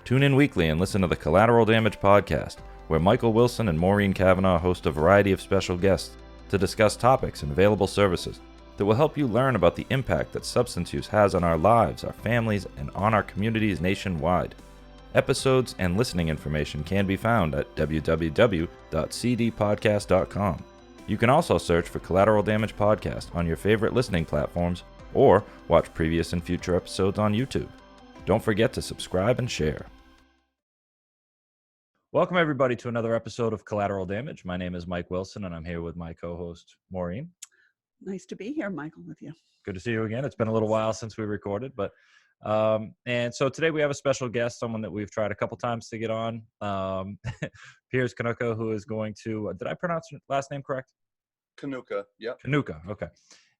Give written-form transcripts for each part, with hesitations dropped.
Tune in weekly and listen to the Collateral Damage podcast, where Michael Wilson and Maureen Cavanaugh host a variety of special guests to discuss topics and available services that will help you learn about the impact that substance use has on our lives, our families, and on our communities nationwide. Episodes and listening information can be found at www.cdpodcast.com. You can also search for Collateral Damage Podcast on your favorite listening platforms or watch previous and future episodes on YouTube. Don't forget to subscribe and share. Welcome, everybody, to another episode of Collateral Damage. My name is Mike Wilson, and I'm here with my co-host, Maureen. Nice to be here, Michael, with you. Good to see you again. It's been a little while since we recorded, but and so today we have a special guest, someone that we've tried a couple times to get on, Piers Kaniuka, who is going to, did I pronounce your last name correct? Kaniuka, yep. Kaniuka, okay.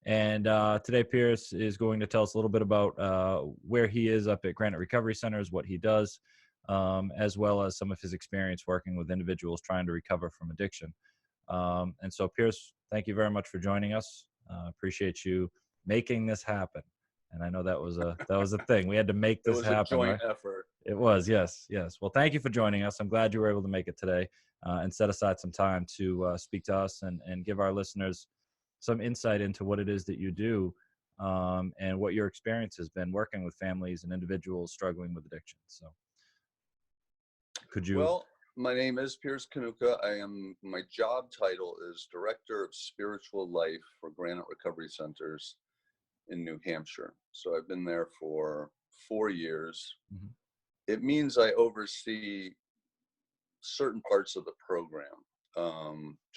And today Piers is going to tell us a little bit about where he is up at Granite Recovery Centers, what he does, as well as some of his experience working with individuals trying to recover from addiction. And so, Piers, thank you very much for joining us. Appreciate you making this happen. And I know that was a thing. We had to make this happen. It was a joint right? effort. It was, yes. Well, thank you for joining us. I'm glad you were able to make it today and set aside some time to speak to us and give our listeners some insight into what it is that you do and what your experience has been working with families and individuals struggling with addiction. So, could you? Well, my name is Piers Kaniuka. My job title is Director of Spiritual Life for Granite Recovery Centers in New Hampshire. So I've been there for 4 years. Mm-hmm. It means I oversee certain parts of the program,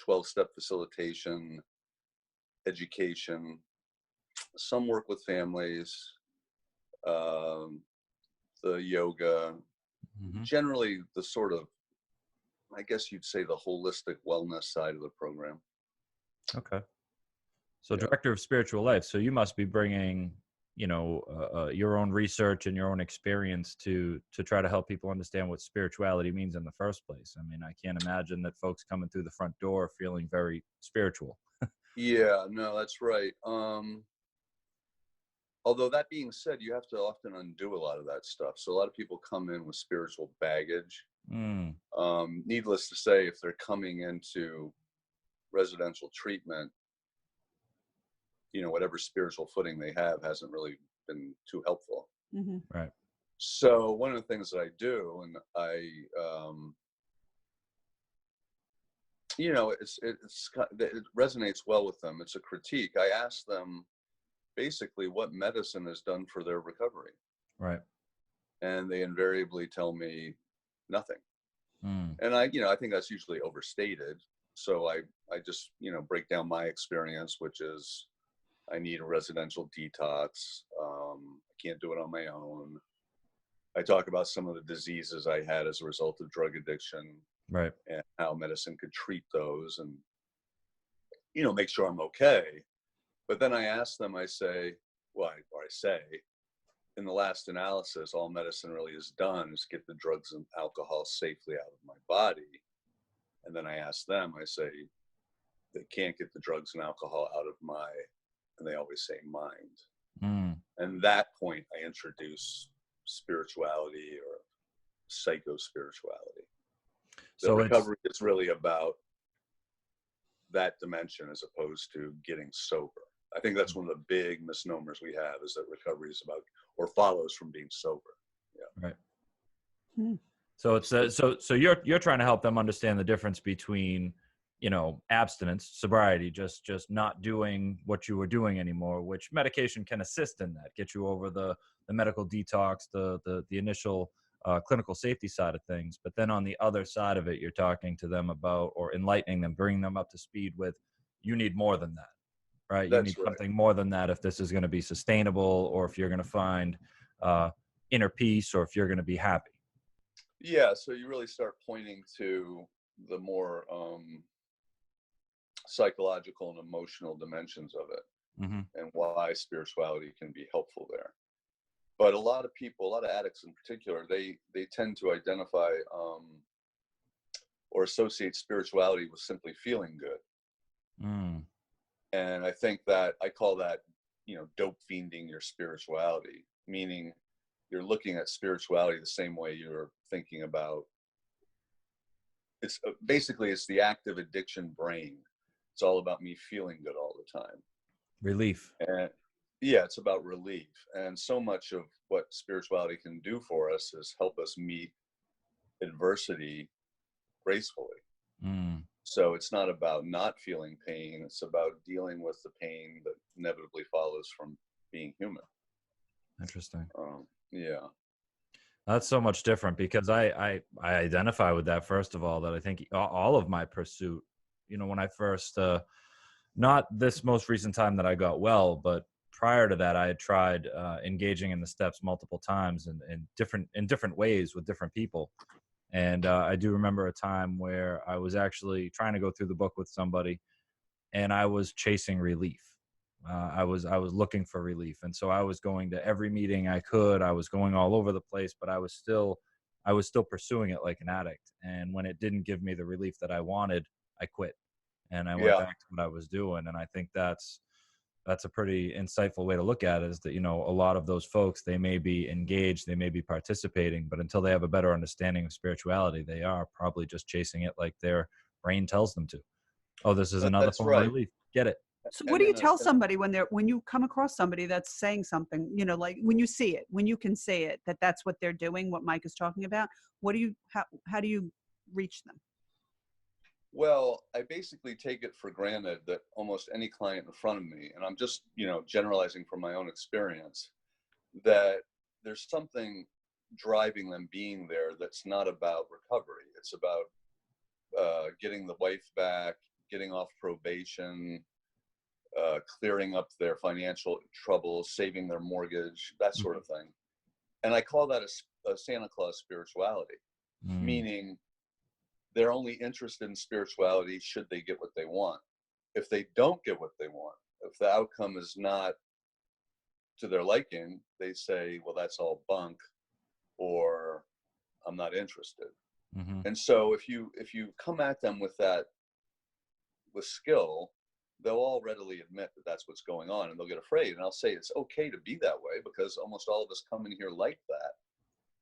12-step facilitation, education, some work with families, the yoga, mm-hmm. Generally the sort of, I guess you'd say, the holistic wellness side of the program. Okay. So yeah. Director of Spiritual Life. So you must be bringing, your own research and your own experience to try to help people understand what spirituality means in the first place. I mean, I can't imagine that folks coming through the front door feeling very spiritual. Yeah, no, that's right. Although that being said, you have to often undo a lot of that stuff. So a lot of people come in with spiritual baggage. Needless to say, if they're coming into residential treatment, whatever spiritual footing they have hasn't really been too helpful. Mm-hmm. Right. So one of the things that I do, and it resonates well with them. It's a critique. I ask them basically what medicine has done for their recovery. Right. And they invariably tell me nothing. And I think that's usually overstated. So I just, break down my experience, which is I need a residential detox. I can't do it on my own. I talk about some of the diseases I had as a result of drug addiction. Right. And how medicine could treat those and, make sure I'm okay. But then I ask them, I say, in the last analysis, all medicine really has done is get the drugs and alcohol safely out of my body. And then I ask them, I say, they can't get the drugs and alcohol out of and they always say mind. And that point, I introduce spirituality or psycho-spirituality. So recovery is really about that dimension as opposed to getting sober. I think that's one of the big misnomers we have, is that recovery is about or follows from being sober. Yeah. Right. So it's so you're trying to help them understand the difference between, abstinence, sobriety, just not doing what you were doing anymore, which medication can assist in that, get you over the medical detox, the initial clinical safety side of things. But then on the other side of it, you're talking to them about, or enlightening them, bringing them up to speed with, you need more than that, right? You need something more than that if this is going to be sustainable, or if you're going to find inner peace, or if you're going to be happy. Yeah, so you really start pointing to the more psychological and emotional dimensions of it, mm-hmm. and why spirituality can be helpful there. But a lot of people, a lot of addicts in particular, they tend to identify or associate spirituality with simply feeling good. And I think that I call that, dope fiending your spirituality, meaning you're looking at spirituality the same way you're thinking about, it's basically, it's the active addiction brain. It's all about me feeling good all the time. Relief. And yeah, it's about relief. And so much of what spirituality can do for us is help us meet adversity gracefully. Mm. So it's not about not feeling pain. It's about dealing with the pain that inevitably follows from being human. Interesting. Yeah. That's so much different, because I identify with that, first of all, that I think all of my pursuit, you know, when I first, not this most recent time that I got well, but prior to that, I had tried engaging in the steps multiple times in different ways with different people. And I do remember a time where I was actually trying to go through the book with somebody, and I was chasing relief. I was looking for relief, and so I was going to every meeting I could. I was going all over the place, but I was still pursuing it like an addict. And when it didn't give me the relief that I wanted, I quit, and I went back to what I was doing. And I think that's a pretty insightful way to look at it, is that, you know, a lot of those folks, they may be engaged, they may be participating, but until they have a better understanding of spirituality, they are probably just chasing it like their brain tells them to. Oh, this is another form of relief. Get it. So what do you tell somebody when you come across somebody that's saying something, you know, like when you see it, when you can say it, that's what they're doing, what Mike is talking about? How do you reach them? Well, I basically take it for granted that almost any client in front of me, and I'm just, you know, generalizing from my own experience, that there's something driving them being there that's not about recovery. It's about getting the wife back, getting off probation, clearing up their financial troubles, saving their mortgage, that sort of thing. And I call that a Santa Claus spirituality, meaning they're only interested in spirituality should they get what they want. If they don't get what they want, if the outcome is not to their liking, they say, well, that's all bunk, or I'm not interested. Mm-hmm. And so if you come at them with that, with skill, they'll all readily admit that that's what's going on, and they'll get afraid. And I'll say it's okay to be that way, because almost all of us come in here like that.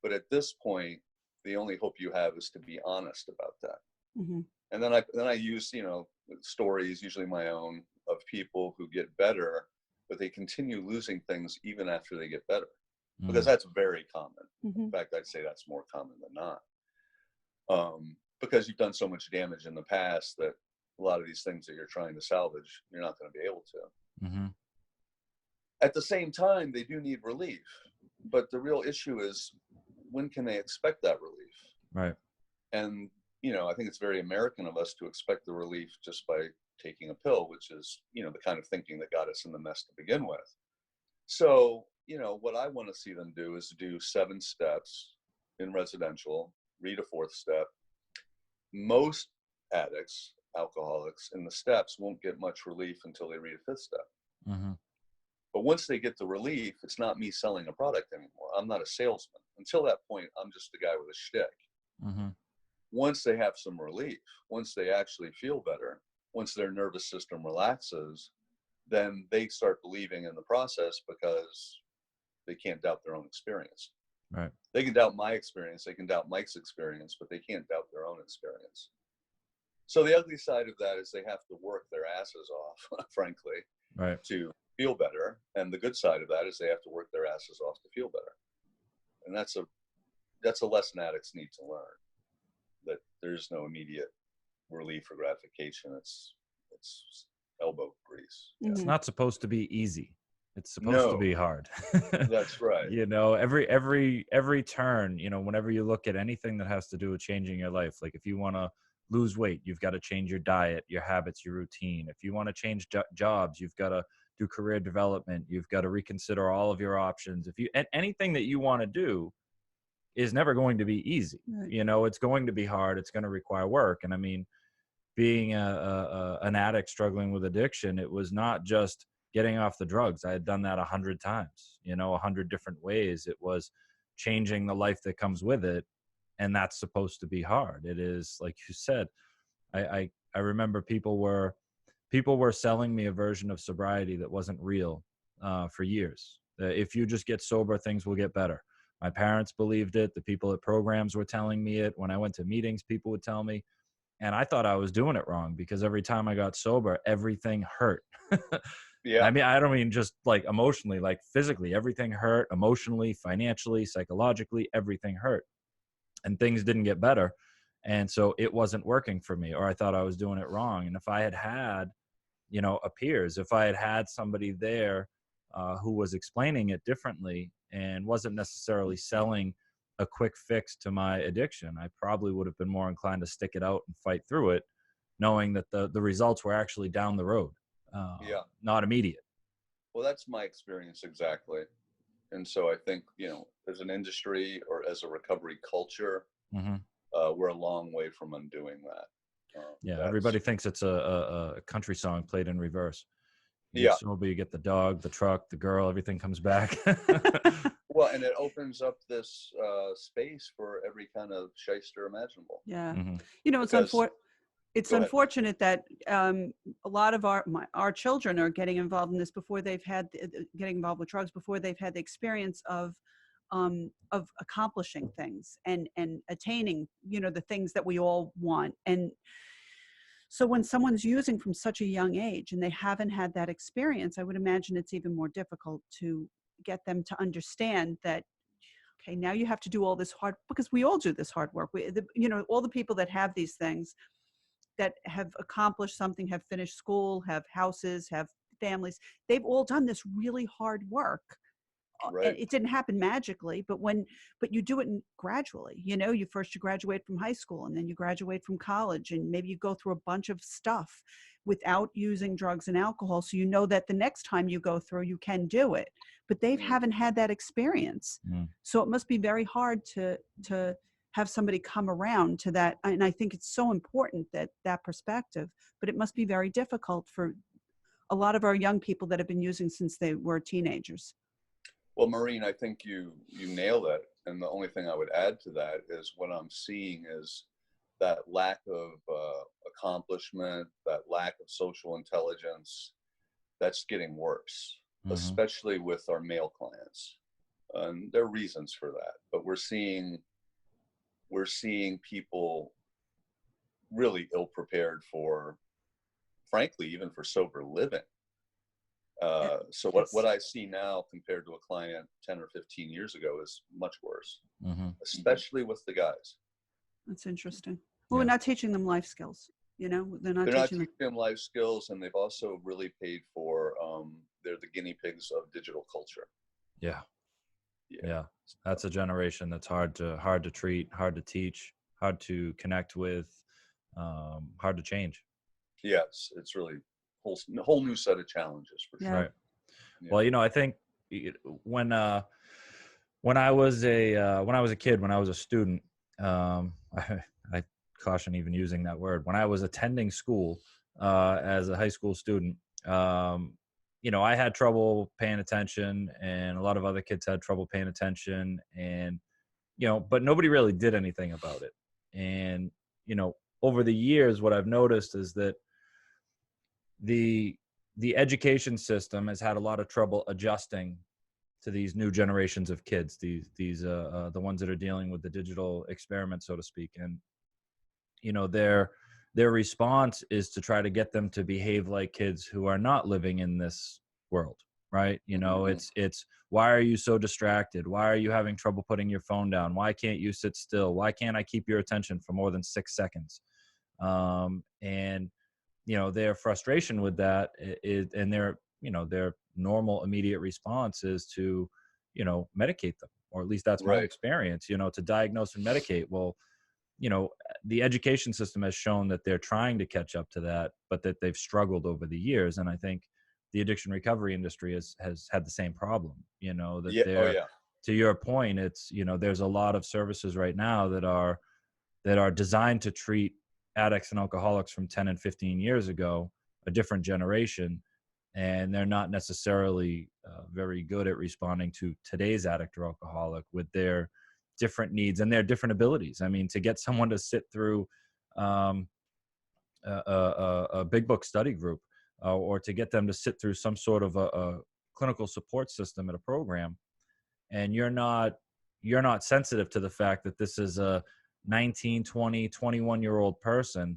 But at this point, the only hope you have is to be honest about that. Mm-hmm. And then I use, you know, stories, usually my own, of people who get better, but they continue losing things even after they get better, because that's very common. Mm-hmm. In fact, I'd say that's more common than not, because you've done so much damage in the past that a lot of these things that you're trying to salvage, you're not going to be able to. Mm-hmm. At the same time, they do need relief, but the real issue is, when can they expect that relief? Right. And, you know, I think it's very American of us to expect the relief just by taking a pill, which is, you know, the kind of thinking that got us in the mess to begin with. So, you know, what I want to see them do is do 7 steps in residential, read a 4th step. Most addicts, alcoholics, in the steps won't get much relief until they read a 5th step. Mm-hmm. But once they get the relief, it's not me selling a product anymore. I'm not a salesman. Until that point, I'm just the guy with a shtick. Mm-hmm. Once they have some relief, once they actually feel better, once their nervous system relaxes, then they start believing in the process, because they can't doubt their own experience. Right. They can doubt my experience, they can doubt Mike's experience, but they can't doubt their own experience. So the ugly side of that is they have to work their asses off, frankly, Right. to feel better. And the good side of that is they have to work their asses off to feel better. And that's a lesson addicts need to learn, that there's no immediate relief or gratification. It's elbow grease. Mm-hmm. It's not supposed to be easy. It's supposed to be hard. That's right. You know, every turn, you know, whenever you look at anything that has to do with changing your life, like if you want to lose weight, you've got to change your diet, your habits, your routine. If you want to change jobs, you've got to do career development. You've got to reconsider all of your options. Anything that you want to do is never going to be easy. Right. You know, it's going to be hard. It's going to require work. And I mean, being an addict struggling with addiction, it was not just getting off the drugs. I had done that 100 times, you know, 100 different ways. It was changing the life that comes with it. And that's supposed to be hard. It is, like you said, I remember people were selling me a version of sobriety that wasn't real for years. If you just get sober, things will get better. My parents believed it. The people at programs were telling me it. When I went to meetings, people would tell me. And I thought I was doing it wrong because every time I got sober, everything hurt. Yeah. I mean, I don't mean just like emotionally, like physically, everything hurt, emotionally, financially, psychologically, everything hurt. And things didn't get better. And so it wasn't working for me, or I thought I was doing it wrong. And if I had had, you know, a peers, if I had had somebody there who was explaining it differently and wasn't necessarily selling a quick fix to my addiction, I probably would have been more inclined to stick it out and fight through it, knowing that the results were actually down the road, not immediate. Well, that's my experience exactly. And so I think, you know, as an industry or as a recovery culture, we're a long way from undoing that. Yeah, everybody thinks it's a country song played in reverse. You Yeah. get sober, you get the dog, the truck, the girl, everything comes back. Well, and it opens up this space for every kind of shyster imaginable. Yeah. Mm-hmm. You know, it's Because- it's Go ahead. unfortunate that a lot of our children are getting involved in this before they've had getting involved with drugs before they've had the experience of accomplishing things and attaining, you know, the things that we all want. And so when someone's using from such a young age and they haven't had that experience, I would imagine it's even more difficult to get them to understand that, okay, now you have to do all this hard, because we all do this hard work. You know, all the people that have these things, that have accomplished something, have finished school, have houses, have families, they've all done this really hard work. Right. And it didn't happen magically, but you do it gradually. You know, you graduate from high school, and then you graduate from college, and maybe you go through a bunch of stuff without using drugs and alcohol. So you know that the next time you go through, you can do it. But they haven't had that experience. So it must be very hard to have somebody come around to that. And I think it's so important that perspective, but it must be very difficult for a lot of our young people that have been using since they were teenagers. Well, Maureen, I think you nailed it. And the only thing I would add to that is what I'm seeing is that lack of accomplishment, that lack of social intelligence, that's getting worse, especially with our male clients. And there are reasons for that, but we're seeing people really ill prepared for, frankly, even for sober living. So what I see now compared to a client 10 or 15 years ago is much worse, especially with the guys. That's interesting. Well, we're not teaching them life skills. You know, they're not teaching them life skills, and they've also really paid for, they're the guinea pigs of digital culture. Yeah. That's a generation that's hard to treat, hard to teach, hard to connect with, hard to change. Yes, it's really a whole new set of challenges for sure. Right. Yeah. Well, you know, I think when I was a kid, when I was a student, I caution even using that word. When I was attending school as a high school student, you know, I had trouble paying attention, and a lot of other kids had trouble paying attention, and, you know, but nobody really did anything about it. And, you know, over the years, what I've noticed is that the education system has had a lot of trouble adjusting to these new generations of kids, the ones that are dealing with the digital experiment, so to speak. And, you know, their response is to try to get them to behave like kids who are not living in this world, right? You know, it's why are you so distracted? Why are you having trouble putting your phone down? Why can't you sit still? Why can't I keep your attention for more than 6 seconds? And, you know, their frustration with that is, and their normal immediate response is to, you know, medicate them, or at least that's my experience, you know, to diagnose and medicate. Well, you know, the education system has shown that they're trying to catch up to that, but that they've struggled over the years. And I think the addiction recovery industry has had the same problem, you know, that to your point, it's, you know, there's a lot of services right now that are designed to treat addicts and alcoholics from 10 and 15 years ago, a different generation, and they're not necessarily very good at responding to today's addict or alcoholic with their different needs and their different abilities. I mean, to get someone to sit through a big book study group, or to get them to sit through some sort of a clinical support system at a program, and you're not you're not sensitive to the fact that this is a 19, 20, 21-year-old person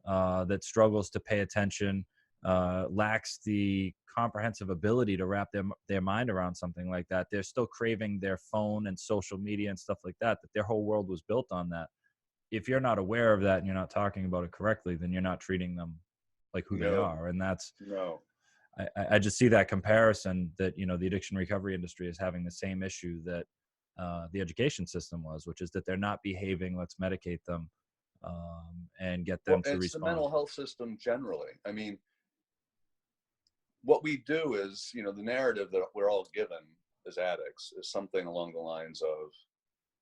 that struggles to pay attention, lacks the comprehensive ability to wrap their mind around something like that. They're still craving their phone and social media and stuff like that, that their whole world was built on that. If you're not aware of that and you're not talking about it correctly, then you're not treating them like who they are. And that's, I just see that comparison that, the addiction recovery industry is having the same issue that the education system was, which is that they're not behaving. Let's medicate them and get them to respond. It's the mental health system generally. I mean, what we do is, the narrative that we're all given as addicts is something along the lines of,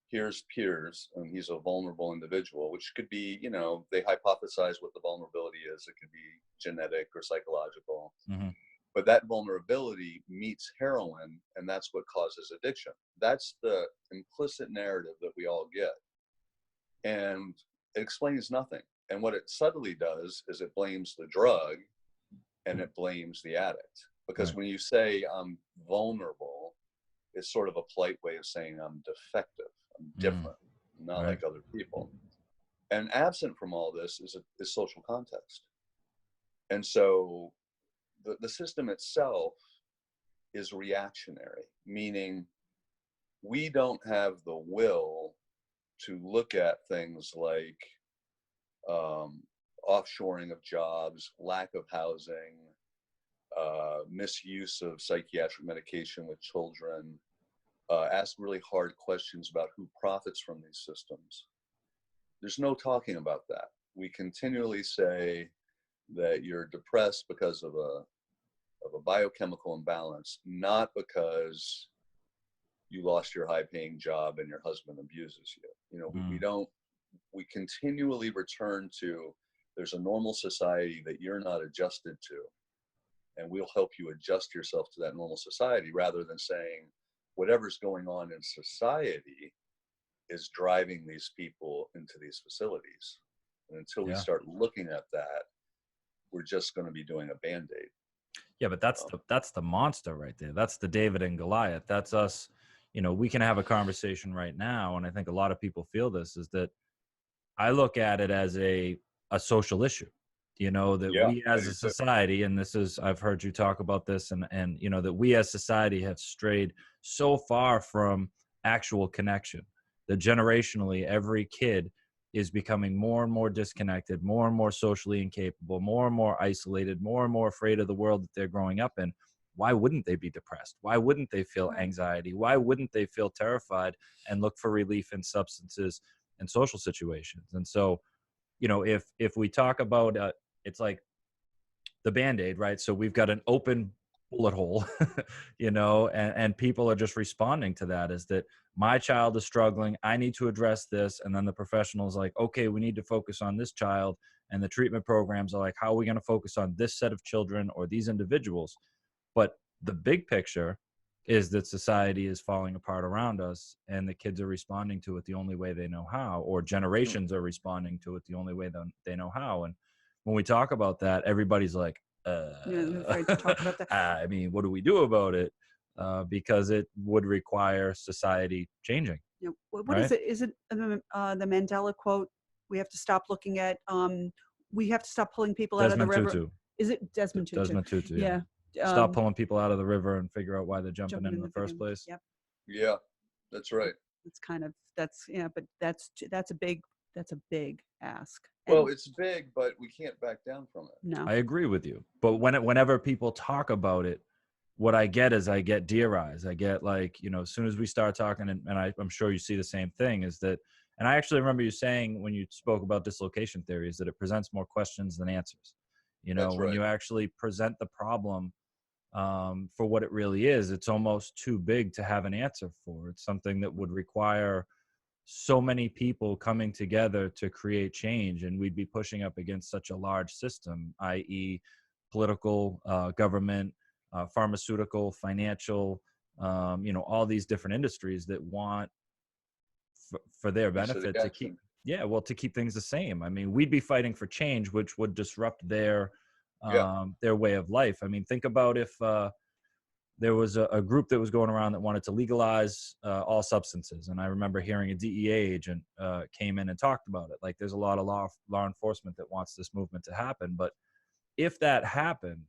here's Piers, and he's a vulnerable individual, which could be, they hypothesize what the vulnerability is. It could be genetic or psychological. Mm-hmm. But that vulnerability meets heroin, and that's what causes addiction. That's the implicit narrative that we all get. And it explains nothing. And what it subtly does is it blames the drug and it blames the addict. Because when you say I'm vulnerable, it's sort of a polite way of saying I'm defective, I'm different, not like other people. And absent from all this is social context. And so the system itself is reactionary, meaning we don't have the will to look at things like offshoring of jobs, lack of housing, misuse of psychiatric medication with children, ask really hard questions about who profits from these systems. There's no talking about that. We continually say that you're depressed because of a biochemical imbalance, not because you lost your high-paying job and your husband abuses you. We continually return to, there's a normal society that you're not adjusted to, and we'll help you adjust yourself to that normal society, rather than saying whatever's going on in society is driving these people into these facilities. And until we start looking at that, we're just going to be doing a Band-Aid. Yeah, but that's the monster right there. That's the David and Goliath. That's us. We can have a conversation right now, and I think a lot of people feel this, is that I look at it as a social issue, that we as a society, and this is, I've heard you talk about this, and that we as society have strayed so far from actual connection that generationally every kid is becoming more and more disconnected, more and more socially incapable, more and more isolated, more and more afraid of the world that they're growing up in. Why wouldn't they be depressed? Why wouldn't they feel anxiety? Why wouldn't they feel terrified and look for relief in substances and social situations? And so, if we talk about, it's like the Band-Aid, right? So we've got an open bullet hole, and people are just responding to that, is that my child is struggling, I need to address this. And then the professional is like, okay, we need to focus on this child. And the treatment programs are like, how are we going to focus on this set of children or these individuals? But the big picture is that society is falling apart around us, and the kids are responding to it the only way they know how, or generations are responding to it the only way they know how. And when we talk about that, everybody's like, I'm afraid to talk about that. I mean, what do we do about it? Because it would require society changing. What is it? Is it the Mandela quote? We have to stop looking at, we have to stop pulling people out of the river. Tutu. Is it Desmond Tutu? Desmond Tutu, yeah. Stop pulling people out of the river and figure out why they're jumping in the first place. Yep. Yeah, that's right. It's kind of, but that's a big ask. Well, it's big, but we can't back down from it. No, I agree with you. But whenever people talk about it, what I get is I get deer eyes. I get like, as soon as we start talking, and I'm sure you see the same thing, is that, and I actually remember you saying when you spoke about dislocation theories that it presents more questions than answers. When you actually present the problem for what it really is, it's almost too big to have an answer for. It's something that would require so many people coming together to create change, and we'd be pushing up against such a large system, i.e. political, government, pharmaceutical, financial, all these different industries that want for their benefit to keep things the same. I mean, we'd be fighting for change, which would disrupt their way of life. I mean, think about if there was a group that was going around that wanted to legalize all substances. And I remember hearing a DEA agent came in and talked about it. Like, there's a lot of law enforcement that wants this movement to happen. But if that happened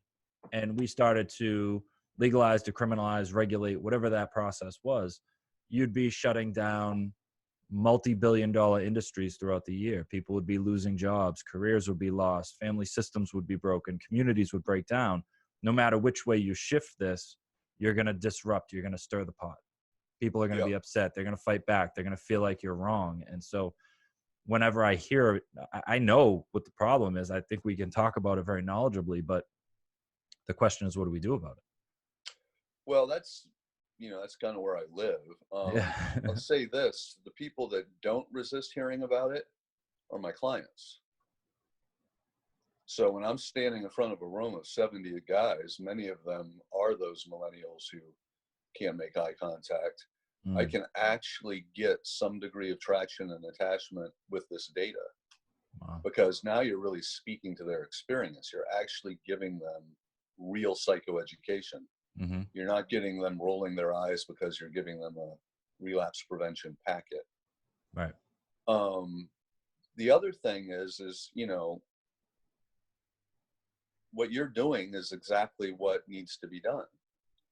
and we started to legalize, decriminalize, regulate, whatever that process was, you'd be shutting down multi-billion-dollar industries throughout the year. People would be losing jobs, careers would be lost, family systems would be broken, communities would break down. No matter which way you shift this, you're going to disrupt, you're going to stir the pot. People are going to be upset. They're going to fight back. They're going to feel like you're wrong. And so whenever I hear, I know what the problem is. I think we can talk about it very knowledgeably, but the question is, what do we do about it? Well, that's kind of where I live. I'll say this, the people that don't resist hearing about it are my clients. So when I'm standing in front of a room of 70 guys, many of them are those millennials who can't make eye contact. I can actually get some degree of traction and attachment with this data. Wow. Because now you're really speaking to their experience. You're actually giving them real psychoeducation. Mm-hmm. You're not getting them rolling their eyes because you're giving them a relapse prevention packet. Right. The other thing is, what you're doing is exactly what needs to be done.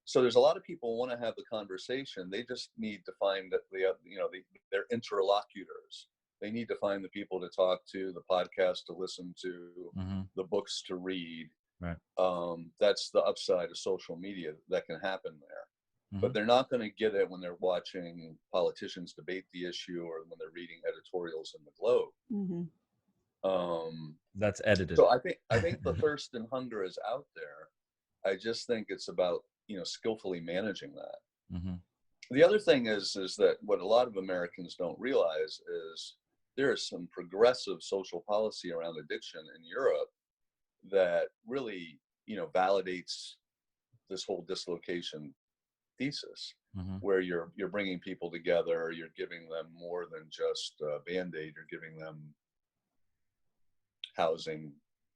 So there's a lot of people want to have the conversation. They just need to find that their interlocutors. They need to find the people to talk to, the podcast to listen to, the books to read. Right. That's the upside of social media that can happen there. But they're not going to get it when they're watching politicians debate the issue or when they're reading editorials in the Globe. That's edited. So I think the thirst and hunger is out there. I just think it's about skillfully managing that. The other thing is that what a lot of Americans don't realize is there is some progressive social policy around addiction in Europe that really validates this whole dislocation thesis, where you're bringing people together, you're giving them more than just a Band-Aid, you're giving them housing,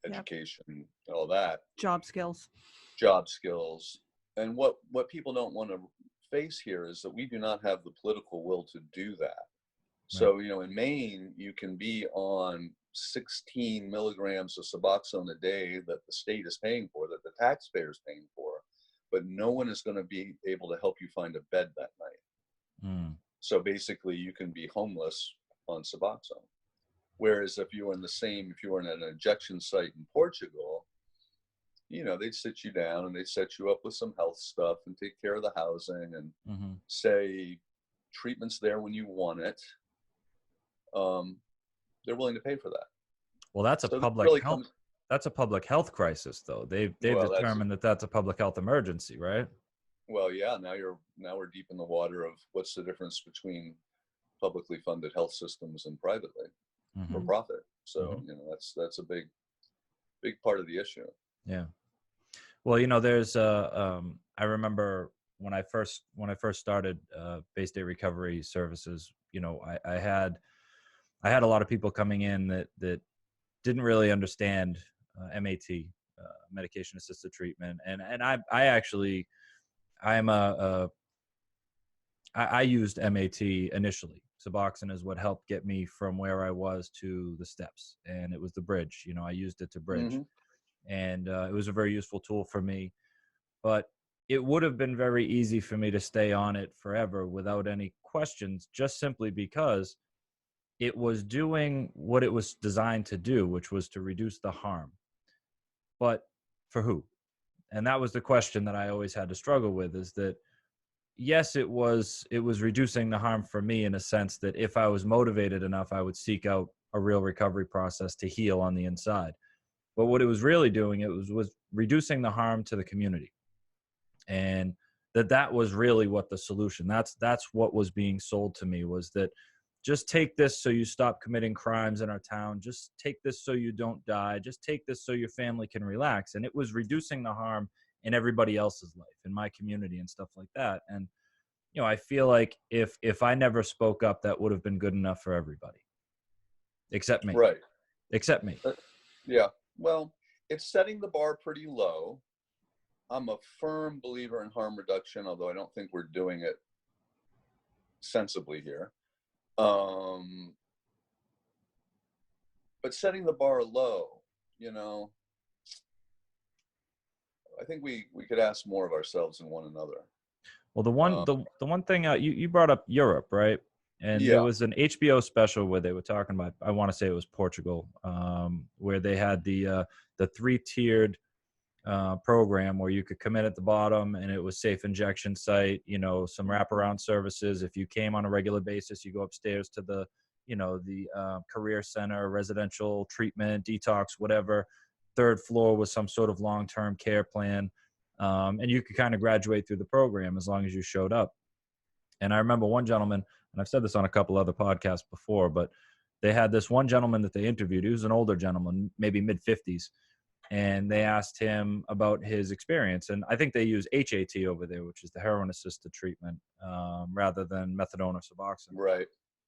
education, all that. Job skills. And what people don't want to face here is that we do not have the political will to do that. So, in Maine, you can be on 16 milligrams of Suboxone a day that the state is paying for, that the taxpayer is paying for, but no one is going to be able to help you find a bed that night. So basically, you can be homeless on Suboxone. Whereas if you were in an injection site in Portugal, they'd sit you down and they'd set you up with some health stuff and take care of the housing and say treatment's there when you want it. They're willing to pay for that. Well, that's a public health. That's a public health crisis, though. They've determined that that's a public health emergency, right? Well, yeah. Now we're deep in the water of what's the difference between publicly funded health systems and privately for profit. So that's a big part of the issue. Yeah. Well, there's I remember when I first started Bay State Recovery Services. I had a lot of people coming in that didn't really understand MAT, medication assisted treatment, and I used MAT initially. Suboxone is what helped get me from where I was to the steps, and it was the bridge. I used it to bridge, and it was a very useful tool for me. But it would have been very easy for me to stay on it forever without any questions, just simply because it was doing what it was designed to do, which was to reduce the harm. But for who? And that was the question that I always had to struggle with, is that, yes, it was reducing the harm for me in a sense that if I was motivated enough, I would seek out a real recovery process to heal on the inside. But what it was really doing, it was reducing the harm to the community. And that was really what the solution, that's what was being sold to me, was that just take this so you stop committing crimes in our town. Just take this so you don't die. Just take this so your family can relax. And it was reducing the harm in everybody else's life, in my community and stuff like that. And, I feel like if I never spoke up, that would have been good enough for everybody. Except me. Right. Except me. Yeah. Well, it's setting the bar pretty low. I'm a firm believer in harm reduction, although I don't think we're doing it sensibly here. But setting the bar low, you know, I think we could ask more of ourselves and one another. Well, the one thing you brought up Europe, right? And Yeah. there was an HBO special where they were talking about, I want to say it was Portugal, where they had the 3-tiered program where you could come in at the bottom and it was safe injection site, you know, some wraparound services. If you came on a regular basis, you go upstairs to the, you know, the career center, residential treatment, detox, whatever. 3rd floor was some sort of long-term care plan. And you could kind of graduate through the program as long as you showed up. And I remember one gentleman, and I've said this on a couple other podcasts before, but they had this one gentleman that they interviewed. He was an older gentleman, maybe mid-50s. And they asked him about his experience. And I think they use HAT over there, which is the heroin-assisted treatment, rather than methadone or Suboxone. Right.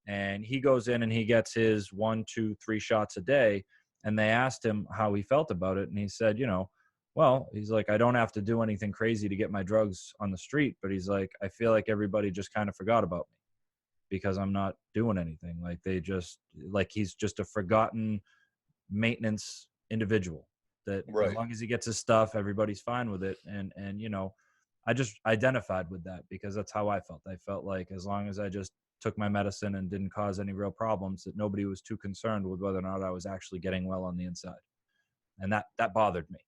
And he goes in and he gets his 1, 2, 3 shots a day. And they asked him how he felt about it. And he said, you know, well, he's like, I don't have to do anything crazy to get my drugs on the street. But he's like, I feel like everybody just kind of forgot about me because I'm not doing anything. Like they just, like he's just a forgotten maintenance individual that Right. as long as he gets his stuff, everybody's fine with it. And, you know, I just identified with that because that's how I felt. I felt like as long as I just took my medicine and didn't cause any real problems, that nobody was too concerned with whether or not I was actually getting well on the inside. And that bothered me.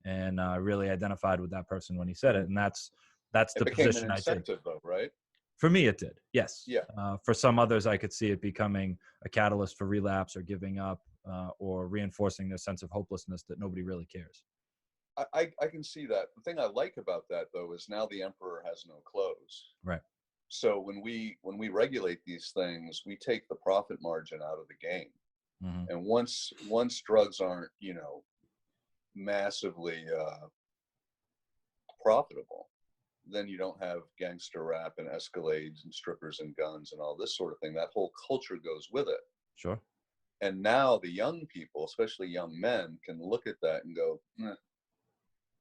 And I really identified with that person when he said it. And that's the position I take. It became an incentive though, right? For me, it did. Yes. Yeah. For some others, I could see it becoming a catalyst for relapse or giving up or reinforcing their sense of hopelessness that nobody really cares. I can see that. The thing I like about that, though, is now the emperor has no clothes. Right. So when we regulate these things, we take the profit margin out of the game. Mm-hmm. And once drugs aren't, you know, massively profitable, then you don't have gangster rap and Escalades and strippers and guns and all this sort of thing. That whole culture goes with it. Sure. And now the young people, especially young men, can look at that and go,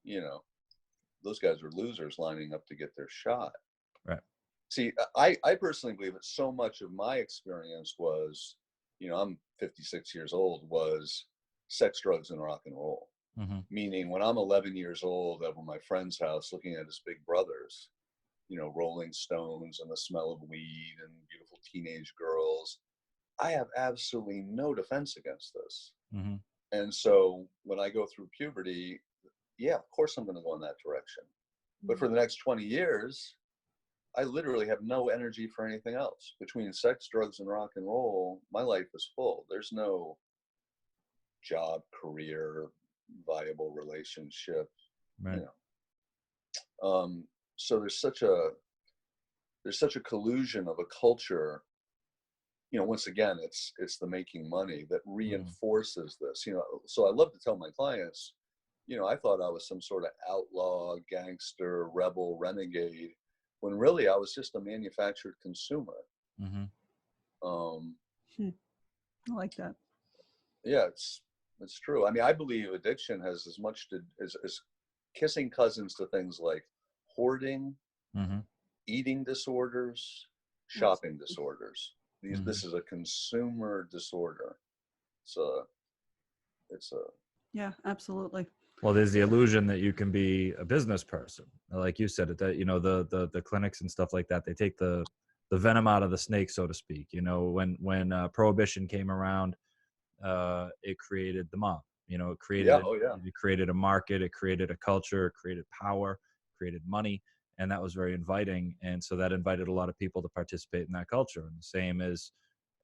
you know, those guys are losers lining up to get their shot. Right. See, I personally believe that so much of my experience was, you know, I'm 56 years old, was sex, drugs, and rock and roll. Mm-hmm. Meaning when I'm 11 years old over my friend's house looking at his big brothers, you know, Rolling Stones and the smell of weed and beautiful teenage girls, I have absolutely no defense against this. Mm-hmm. And so when I go through puberty, yeah, of course I'm going to go in that direction. But for the next 20 years, I literally have no energy for anything else. Between sex, drugs, and rock and roll, my life is full. There's no job, career, viable relationship, Right. You know. So there's such a collusion of a culture. You know, once again, it's the making money that reinforces this. You know, so I love to tell my clients, you know, I thought I was some sort of outlaw, gangster, rebel, renegade, when really I was just a manufactured consumer. Mm-hmm. I like that. Yeah, it's true. I mean, I believe addiction has as much to as kissing cousins to things like hoarding, Mm-hmm. eating disorders, shopping disorders. This is a consumer disorder. It's a Yeah, absolutely. Well, there's the illusion that you can be a business person, like you said. That, you know, the clinics and stuff like that, they take the venom out of the snake, so to speak. You know, when prohibition came around, it created the mob. You know, it created it created a market, it created a culture, it created power, created money, and that was very inviting. And so that invited a lot of people to participate in that culture. And the same as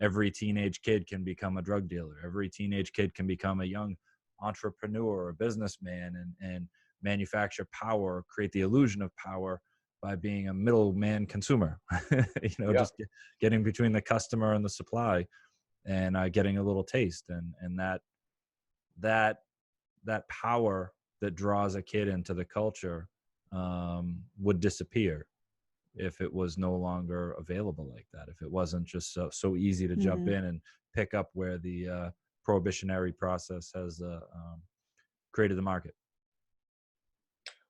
every teenage kid can become a drug dealer, every teenage kid can become a young entrepreneur or businessman and manufacture power, create the illusion of power by being a middleman consumer. You know, just getting between the customer and the supply, and getting a little taste, and that power that draws a kid into the culture would disappear if it was no longer available like that. If it wasn't just so easy to jump in and pick up where the prohibitionary process has created the market.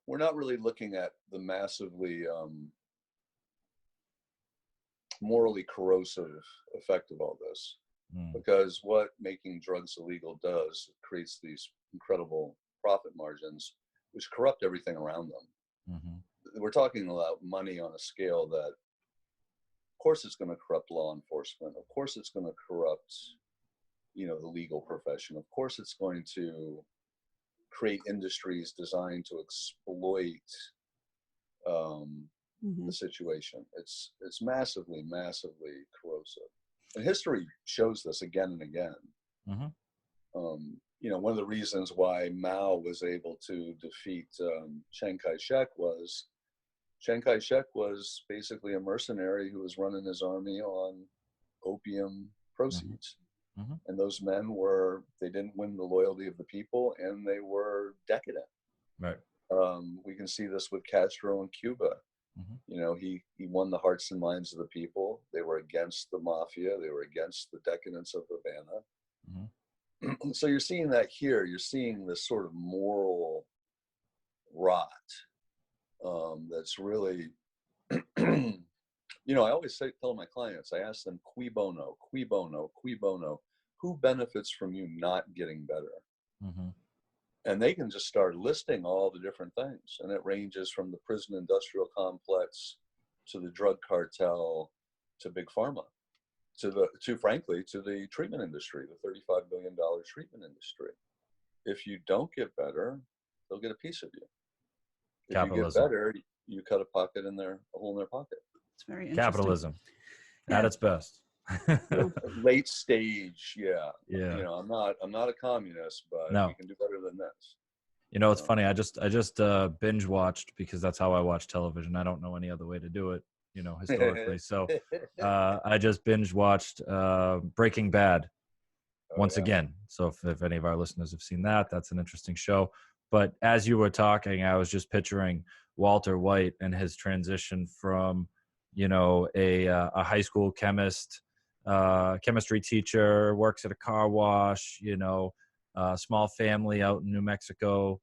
we're not really looking at the massively morally corrosive effect of all this. Because what making drugs illegal does, it creates these incredible profit margins, which corrupt everything around them. We're talking about money on a scale that, of course, it's going to corrupt law enforcement. Of course, it's going to corrupt, you know, the legal profession. Of course, it's going to create industries designed to exploit the situation. It's massively, massively corrosive. And history shows this again and again. You know, one of the reasons why Mao was able to defeat Chiang Kai-shek was basically a mercenary who was running his army on opium proceeds. And those men they didn't win the loyalty of the people, and they were decadent. Right. We can see this with Castro in Cuba. You know, he won the hearts and minds of the people. They were against the mafia. They were against the decadence of Havana. So you're seeing that here. You're seeing this sort of moral rot that's really, you know, I always tell my clients, I ask them, cui bono, cui bono, cui bono, who benefits from you not getting better? And they can just start listing all the different things. And it ranges from the prison industrial complex to the drug cartel to big pharma, frankly, to the treatment industry, the $35 billion treatment industry. If you don't get better, they'll get a piece of you. If you get better, you cut a hole in their pocket. It's very interesting. Capitalism at its best. Late stage, yeah. You know, I'm not a communist, but we can do better than this. You know, it's funny. I just binge watched, because that's how I watch television. I don't know any other way to do it, you know, historically. So I just binge watched Breaking Bad once again. So if any of our listeners have seen that, that's an interesting show. But as you were talking, I was just picturing Walter White and his transition from, you know, a high school chemistry teacher, works at a car wash, you know, small family out in New Mexico,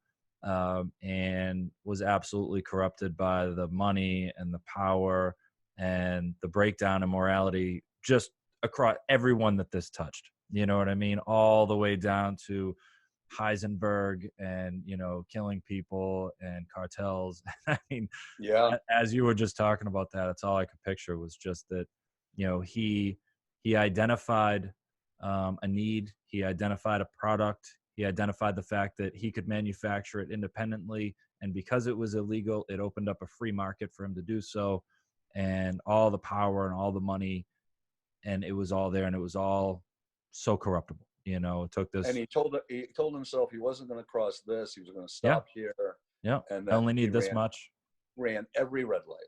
and was absolutely corrupted by the money and the power and the breakdown in morality just across everyone that this touched. You know what I mean? All the way down to Heisenberg and, you know, killing people and cartels. I mean, as you were just talking about that, it's all I could picture was just that, you know, he identified a need, he identified a product, he identified the fact that he could manufacture it independently, and because it was illegal, it opened up a free market for him to do so, and all the power and all the money, and it was all there, and it was all so corruptible. You know, it took this. And he told himself he wasn't going to cross this. He was going to stop here. Yeah. And I only need this much. Ran every red light.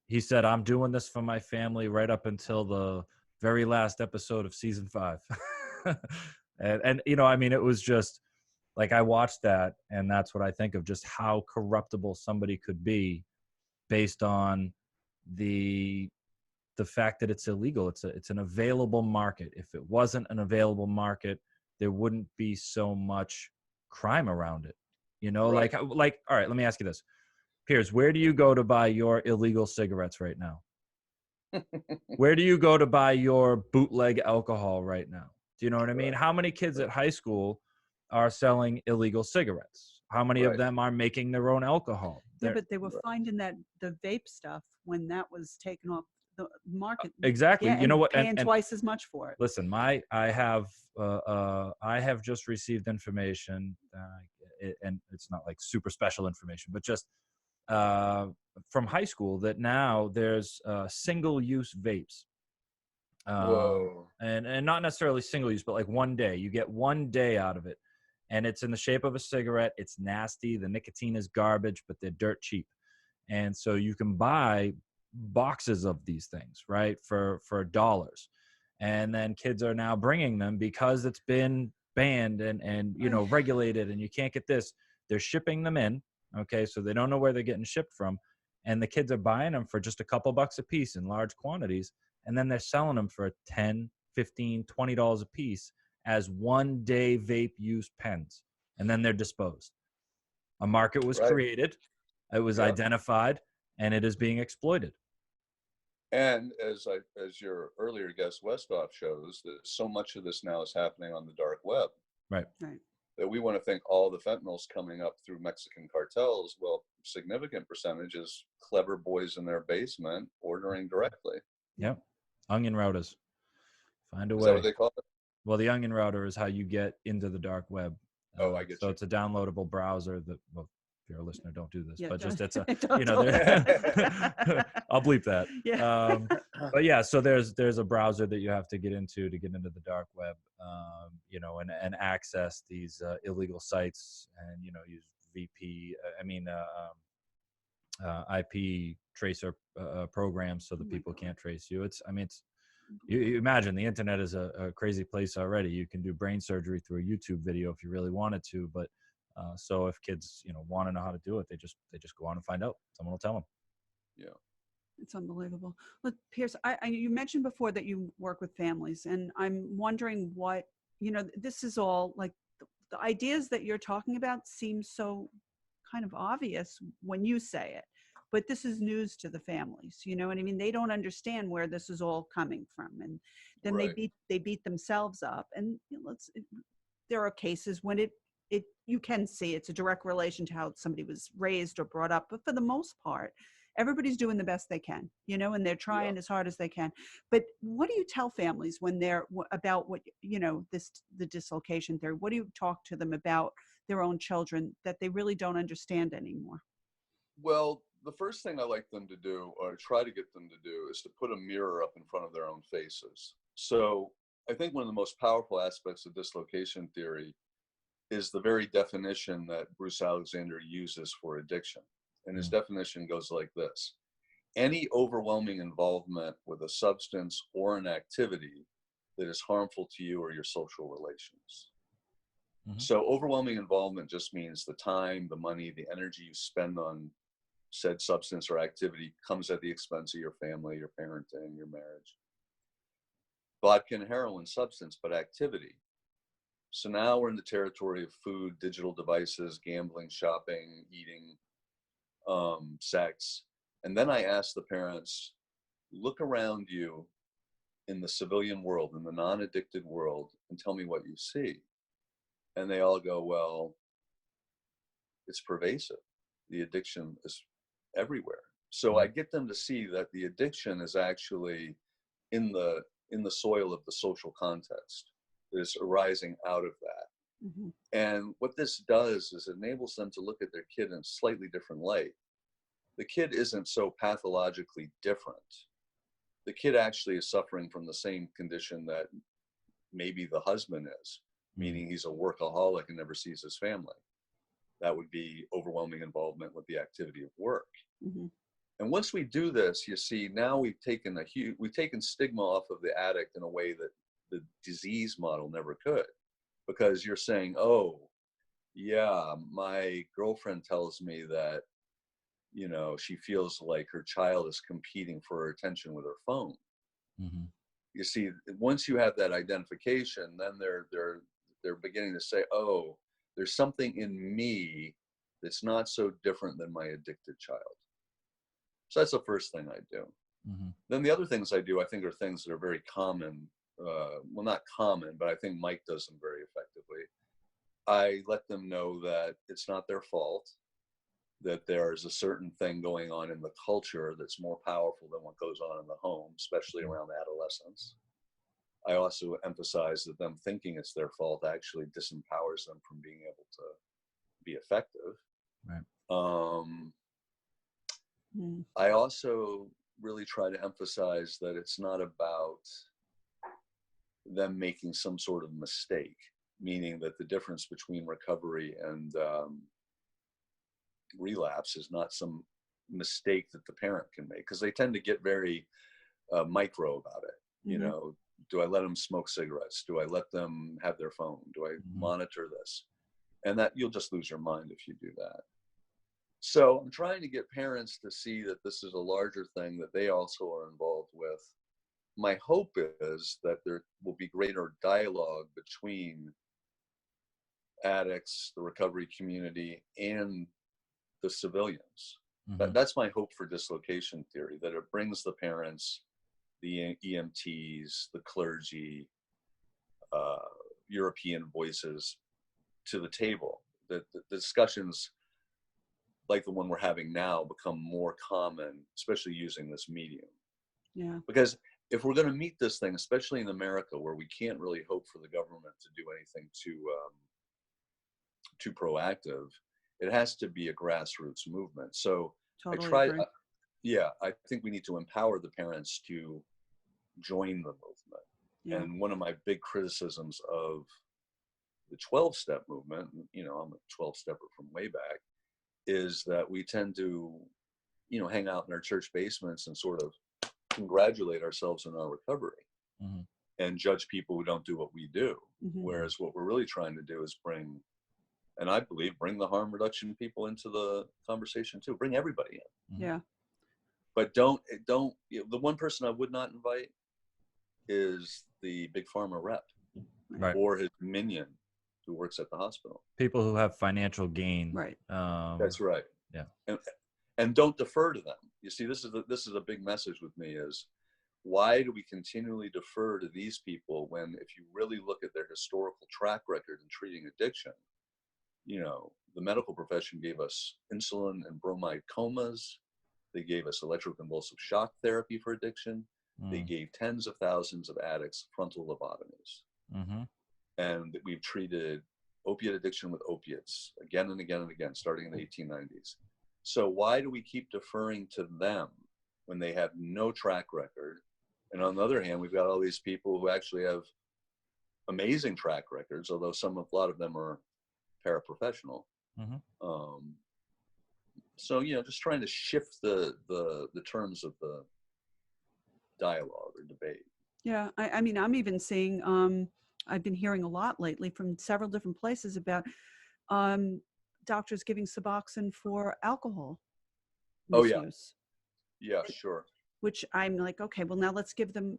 He said, I'm doing this for my family right up until the very last episode of season 5. and, you know, I mean, it was just like, I watched that, and that's what I think of, just how corruptible somebody could be based on the fact that it's illegal. It's an available market. If it wasn't an available market, there wouldn't be so much crime around it. You know, right. like, all right, let me ask you this. Piers, where do you go to buy your illegal cigarettes right now? Where do you go to buy your bootleg alcohol right now? Do you know what I mean? How many kids at high school are selling illegal cigarettes? How many of them are making their own alcohol? Yeah, but they were finding that the vape stuff, when that was taken off the market. Exactly. Yeah, you know what? Paying twice as much for it. Listen, I have just received information, and it's not like super special information, but just from high school, that now there's single-use vapes. Whoa. And not necessarily single use, but like one day. You get one day out of it, and it's in the shape of a cigarette. It's nasty. The nicotine is garbage, but they're dirt cheap. And so you can buy boxes of these things, right, for dollars. And then kids are now bringing them because it's been banned and you know, regulated, and you can't get this. They're shipping them in, okay, so they don't know where they're getting shipped from, and the kids are buying them for just a couple bucks a piece in large quantities, and then they're selling them for $10, $15, $20 a piece as one-day vape use pens, and then they're disposed. A market was created. It was identified, and it is being exploited. And as your earlier guest Westhoff shows, that so much of this now is happening on the dark web. Right. That we want to think all the fentanyl's coming up through Mexican cartels. Well, significant percentage is clever boys in their basement ordering directly. Yep. Onion routers. Find a way. Is that what they call it? Well, the onion router is how you get into the dark web. Oh, I get so you. it's a downloadable browser that, well, if you're a listener, don't do this, but just it's a, Don't you know, I'll bleep that. Yeah. But yeah, so there's a browser that you have to get into the dark web, you know, and access these illegal sites, and, you know, use IP tracer programs so that people can't trace you. You imagine the internet is a crazy place already. You can do brain surgery through a YouTube video if you really wanted to, but so if kids, you know, want to know how to do it, they just go on and find out. Someone will tell them. Yeah, it's unbelievable. Look, Piers, you mentioned before that you work with families, and I'm wondering what, you know, this is all like the ideas that you're talking about seem so kind of obvious when you say it, but this is news to the families. You know what I mean? They don't understand where this is all coming from, and then they beat themselves up. And you know, there are cases when you can see it's a direct relation to how somebody was raised or brought up, but for the most part, everybody's doing the best they can, you know, and they're trying as hard as they can. But what do you tell families when they're about what, you know, the dislocation theory? What do you talk to them about their own children that they really don't understand anymore? Well, the first thing I like them to do, or try to get them to do, is to put a mirror up in front of their own faces. So I think one of the most powerful aspects of dislocation theory is the very definition that Bruce Alexander uses for addiction. And his definition goes like this: any overwhelming involvement with a substance or an activity that is harmful to you or your social relations. So overwhelming involvement just means the time, the money, the energy you spend on said substance or activity comes at the expense of your family, your parenting, your marriage. Vodka and heroin, substance, but activity. So now we're in the territory of food, digital devices, gambling, shopping, eating, sex. And then I ask the parents, look around you in the civilian world, in the non-addicted world, and tell me what you see. And they all go, well, it's pervasive. The addiction is everywhere. So I get them to see that the addiction is actually in the soil of the social context. That is arising out of that. And what this does is it enables them to look at their kid in a slightly different light. The kid isn't so pathologically different. The kid actually is suffering from the same condition that maybe the husband is, meaning he's a workaholic and never sees his family. That would be overwhelming involvement with the activity of work. And once we do this, you see, now we've taken stigma off of the addict in a way that the disease model never could, because you're saying, oh, yeah, my girlfriend tells me that, you know, she feels like her child is competing for her attention with her phone. You see, once you have that identification, then they're beginning to say, oh, there's something in me that's not so different than my addicted child. So that's the first thing I do. Then the other things I do, I think, are things that are very common. Well, not common, but I think Mike does them very effectively. I let them know that it's not their fault, that there's a certain thing going on in the culture that's more powerful than what goes on in the home, especially around adolescence. I also emphasize that them thinking it's their fault actually disempowers them from being able to be effective. I also really try to emphasize that it's not about them making some sort of mistake, meaning that the difference between recovery and relapse is not some mistake that the parent can make, because they tend to get very micro about it. You know, do I let them smoke cigarettes? Do I let them have their phone? Do I monitor this? And that you'll just lose your mind if you do that. So I'm trying to get parents to see that this is a larger thing that they also are involved with. My hope is that there will be greater dialogue between addicts, the recovery community, and the civilians. Mm-hmm. That's my hope for dislocation theory, that it brings the parents, the EMTs, the clergy, European voices to the table. That the discussions like the one we're having now become more common, especially using this medium. Yeah. Because if we're going to meet this thing, especially in America, where we can't really hope for the government to do anything too proactive, it has to be a grassroots movement. So Totally agree. I think we need to empower the parents to join the movement. Yeah. And one of my big criticisms of the 12-step movement, you know, I'm a 12-stepper from way back, is that we tend to, you know, hang out in our church basements and sort of congratulate ourselves on our recovery, Mm-hmm. and judge people who don't do what we do. Mm-hmm. Whereas what we're really trying to do is bring the harm reduction people into the conversation too. Bring everybody in. Mm-hmm. Yeah. But don't, you know, the one person I would not invite is the big pharma rep, Right. or his minion who works at the hospital. People who have financial gain. Right. That's right. Yeah. And don't defer to them. You see, this is a big message with me, is why do we continually defer to these people when, if you really look at their historical track record in treating addiction, you know, the medical profession gave us insulin and bromide comas. They gave us electroconvulsive shock therapy for addiction. They gave tens of thousands of addicts frontal lobotomies. Mm-hmm. And we've treated opiate addiction with opiates again and again and again, starting in the 1890s. So why do we keep deferring to them when they have no track record? And on the other hand, we've got all these people who actually have amazing track records, although a lot of them are paraprofessional. Mm-hmm. So, you know, just trying to shift the terms of the dialogue or debate. Yeah. I mean, I'm even seeing, I've been hearing a lot lately from several different places about doctors giving Suboxone for alcohol misuse. Yeah, sure. Which I'm like, okay, well, now let's give them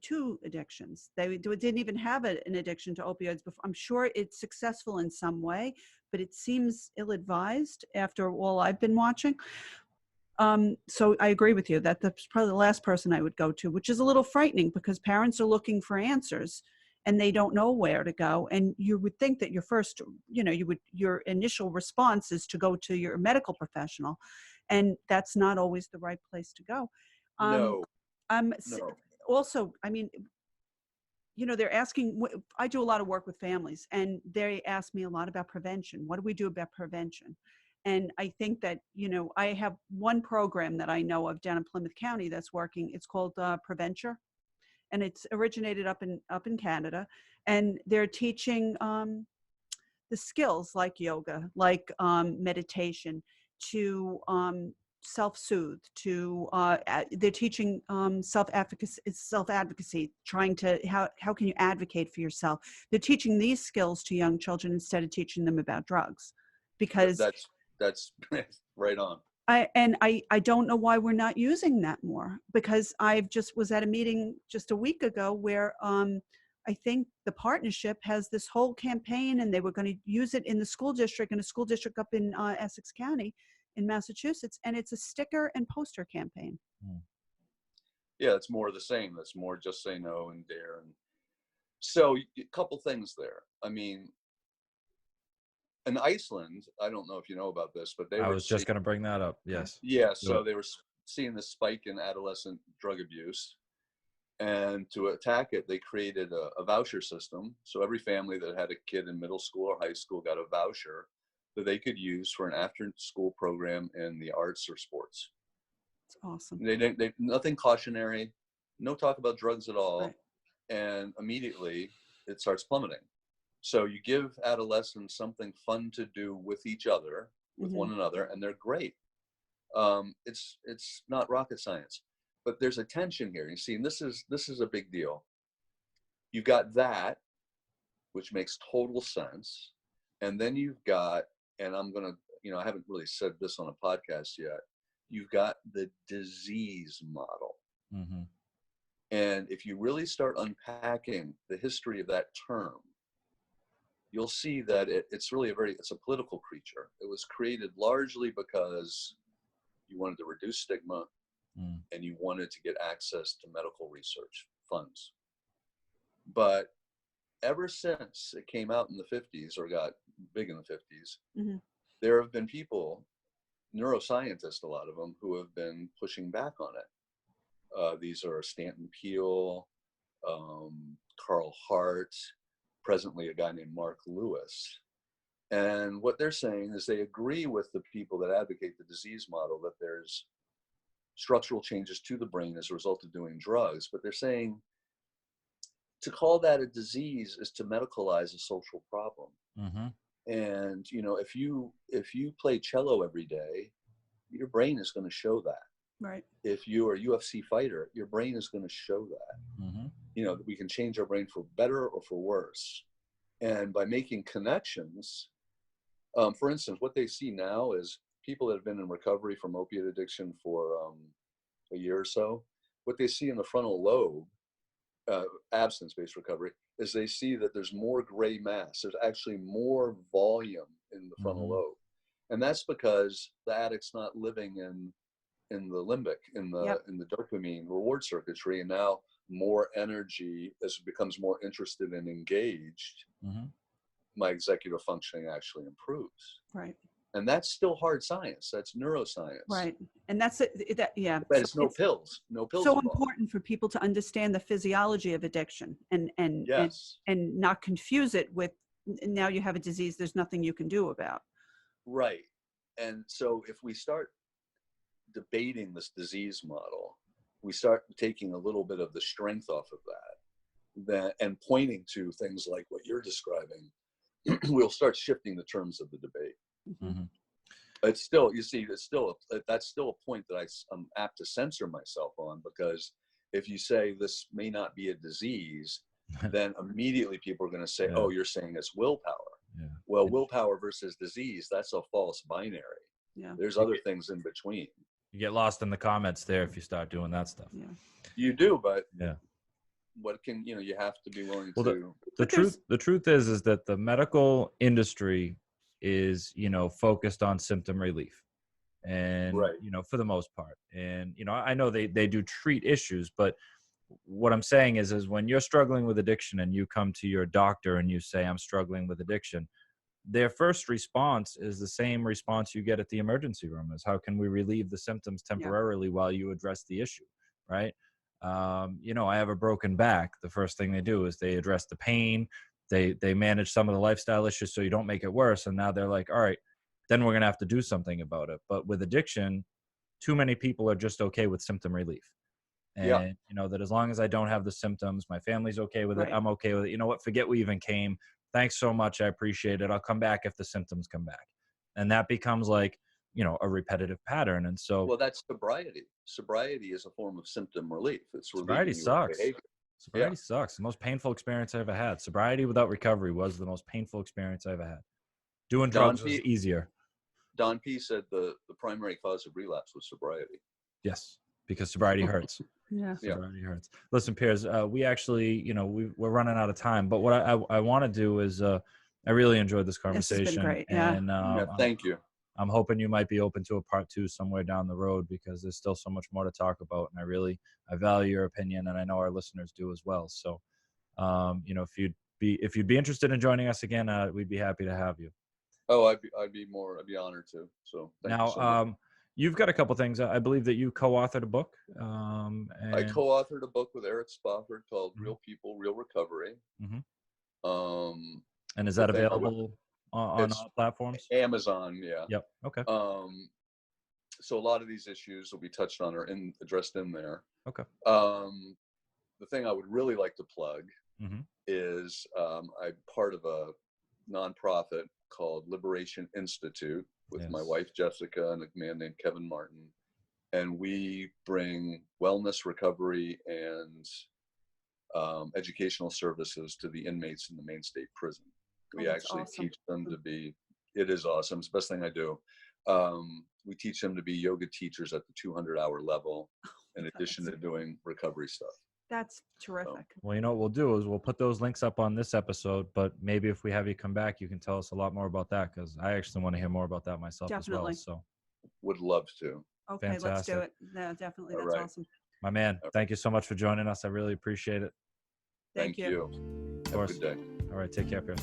two addictions. They didn't even have an addiction to opioids before. I'm sure it's successful in some way, but it seems ill-advised after all I've been watching. So I agree with you that that's probably the last person I would go to, which is a little frightening because parents are looking for answers and they don't know where to go. And you would think that your first, you know, your initial response is to go to your medical professional, and that's not always the right place to go. No. Also, I mean, you know, they're asking, I do a lot of work with families and they ask me a lot about prevention. What do we do about prevention? And I think that, you know, I have one program that I know of down in Plymouth County that's working. It's called Preventure, and it's originated up in Canada. And they're teaching the skills like yoga, like meditation, to self-soothe, to they're teaching self-advocacy, trying to how can you advocate for yourself. They're teaching these skills to young children instead of teaching them about drugs, because that's right on. I don't know why we're not using that more, because I just was at a meeting just a week ago where I think the partnership has this whole campaign, and they were going to use it in the school district, in a school district up in Essex County in Massachusetts, and it's a sticker and poster campaign. Yeah, it's more of the same. That's more just say no and dare. And so a couple things there. I mean, in Iceland, I don't know if you know about this, but I was just going to bring that up. Yes. Yeah. So they were seeing this spike in adolescent drug abuse, and to attack it, they created a voucher system. So every family that had a kid in middle school or high school got a voucher that they could use for an after-school program in the arts or sports. It's awesome. They nothing cautionary, no talk about drugs at all, Right. And immediately it starts plummeting. So you give adolescents something fun to do with each other, with one another, and they're great. It's not rocket science, but there's a tension here. You see, and this is a big deal. You've got that, which makes total sense, and then you've got, and I'm gonna, you know, I haven't really said this on a podcast yet. You've got the disease model. Mm-hmm. And if you really start unpacking the history of that term, you'll see that it's really it's a political creature. It was created largely because you wanted to reduce stigma and you wanted to get access to medical research funds. But ever since it came out in the 50s or got big in the 50s, there have been people, neuroscientists, a lot of them, who have been pushing back on it. These are Stanton Peele, Carl Hart, presently a guy named Mark Lewis. And what they're saying is they agree with the people that advocate the disease model that there's structural changes to the brain as a result of doing drugs, but they're saying to call that a disease is to medicalize a social problem. And if you play cello every day, your brain is going to show that. Right. If you are a UFC fighter, your brain is going to show that. We can change our brain for better or for worse. And by making connections, for instance, what they see now is people that have been in recovery from opiate addiction for a year or so, what they see in the frontal lobe, abstinence-based recovery, is they see that there's more gray mass. There's actually more volume in the frontal lobe. And that's because the addict's not living in the limbic, in the dopamine reward circuitry, and now more energy, as it becomes more interested and engaged, my executive functioning actually improves. Right. And that's still hard science. That's neuroscience. Right. And that's it. But it's no pills. No pills. So involved. important for people to understand the physiology of addiction and not confuse it with, now you have a disease, there's nothing you can do about. Right. And so if we start debating this disease model, we start taking a little bit of the strength off of that and pointing to things like what you're describing, we'll start shifting the terms of the debate. It's still, that's still a point that I'm apt to censor myself on, because if you say this may not be a disease, then immediately people are going to say, oh, you're saying it's willpower. Well, willpower versus disease, that's a false binary. There's other things in between. You get lost in the comments there if you start doing that stuff. You do, but what can, you have to be willing to. The truth is that the medical industry is, focused on symptom relief, and, for the most part. And, I know they do treat issues, but what I'm saying is when you're struggling with addiction and you come to your doctor and you say, I'm struggling with addiction, their first response is the same response you get at the emergency room, is how can we relieve the symptoms temporarily while you address the issue, right? I have a broken back. The first thing they do is they address the pain. They manage some of the lifestyle issues so you don't make it worse. And now they're like, all right, then we're going to have to do something about it. But with addiction, too many people are just okay with symptom relief. And, that as long as I don't have the symptoms, my family's okay with it. I'm okay with it. You know what? Forget we even came. Thanks so much. I appreciate it. I'll come back if the symptoms come back. And that becomes like, a repetitive pattern. And so. Well, that's sobriety. Sobriety is a form of symptom relief. It's sobriety sucks. Sobriety sucks. The most painful experience I ever had. Sobriety without recovery was the most painful experience I ever had. Doing drugs was easier. Don P. said the primary cause of relapse was sobriety. Yes, because sobriety hurts. Sobriety hurts. Listen, Piers, we actually, we're running out of time. But what I want to do is, I really enjoyed this conversation. This has been great. And thank you. I'm hoping you might be open to a part 2 somewhere down the road, because there's still so much more to talk about. And I value your opinion, and I know our listeners do as well. So, if you'd be interested in joining us again, we'd be happy to have you. Oh, I'd be honored to. So thank you so much. You've got a couple things. I believe that you co-authored a book. I co-authored a book with Eric Spofford called Real People, Real Recovery. And is that available on all platforms? Amazon, Yep. Okay. So a lot of these issues will be touched on or addressed in there. Okay. The thing I would really like to plug is I'm part of a nonprofit called Liberation Institute with my wife Jessica and a man named Kevin Martin, and we bring wellness, recovery, and educational services to the inmates in the Maine State Prison. We actually teach them to be. It is awesome. It's the best thing I do. We teach them to be yoga teachers at the 200-hour level, in addition to doing recovery stuff. That's terrific. Well, you know what we'll do is we'll put those links up on this episode, but maybe if we have you come back, you can tell us a lot more about that, because I actually want to hear more about that myself Definitely. as well. So Would love to. Okay, let's do Fantastic. it. No, definitely. All That's right. awesome. my man, thank you so much for joining us. I really appreciate it. Thank you. you. Of Have a course. good day. All right, take care, Piers.